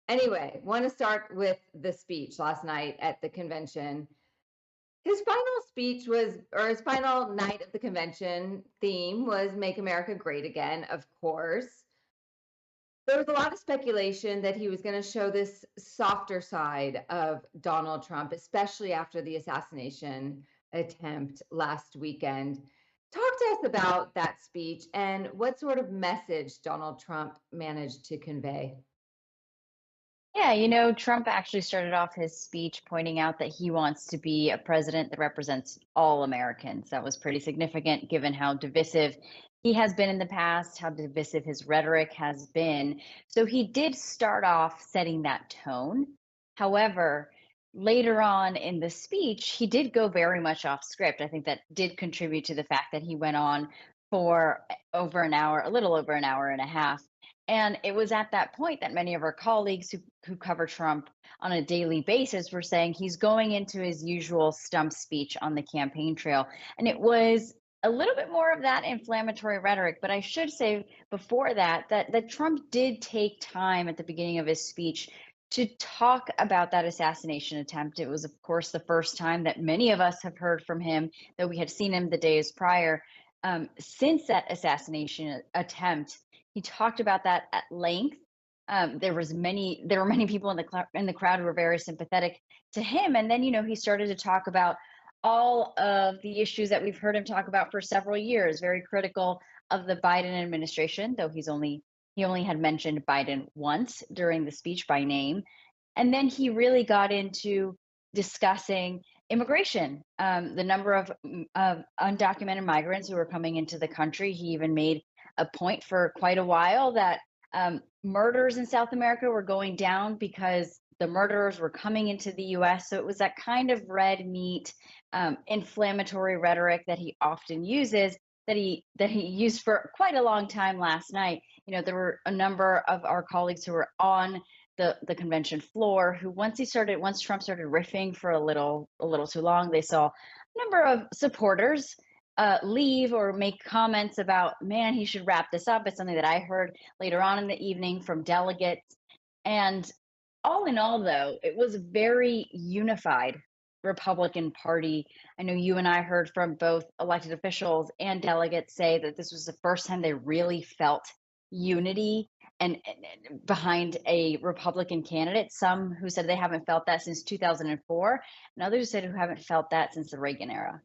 Anyway, want to start with the speech last night at the convention. His final speech was, or his final night of the convention theme was Make America Great Again, of course. There was a lot of speculation that he was going to show this softer side of Donald Trump, especially after the assassination attempt last weekend. Talk to us about that speech and what sort of message Donald Trump managed to convey. Yeah, Trump actually started off his speech pointing out that he wants to be a president that represents all Americans. That was pretty significant given how divisive he has been in the past, how divisive his rhetoric has been. So he did start off setting that tone. However, later on in the speech, he did go very much off script. I think that did contribute to the fact that he went on for over an hour, a little over an hour and a half. And it was at that point that many of our colleagues who cover Trump on a daily basis were saying he's going into his usual stump speech on the campaign trail. And it was a little bit more of that inflammatory rhetoric. But I should say before that Trump did take time at the beginning of his speech to talk about that assassination attempt. It was, of course, the first time that many of us have heard from him, though we had seen him the days prior. Since that assassination attempt, he talked about that at length. There were many people in the crowd who were very sympathetic to him, and then he started to talk about all of the issues that we've heard him talk about for several years. Very critical of the Biden administration, though he only had mentioned Biden once during the speech by name, and then he really got into discussing immigration, the number of undocumented migrants who were coming into the country. He even made a point for quite a while that murders in South America were going down because the murderers were coming into the US. So it was that kind of red meat, inflammatory rhetoric that he often uses, that he used for quite a long time last night. There were a number of our colleagues who were on the convention floor who once Trump started riffing for a little too long, they saw a number of supporters leave or make comments about, man, he should wrap this up. It's something that I heard later on in the evening from delegates. And all in all, though, it was a very unified Republican Party. I know you and I heard from both elected officials and delegates say that this was the first time they really felt unity and behind a Republican candidate. Some who said they haven't felt that since 2004, and others said who haven't felt that since the Reagan era.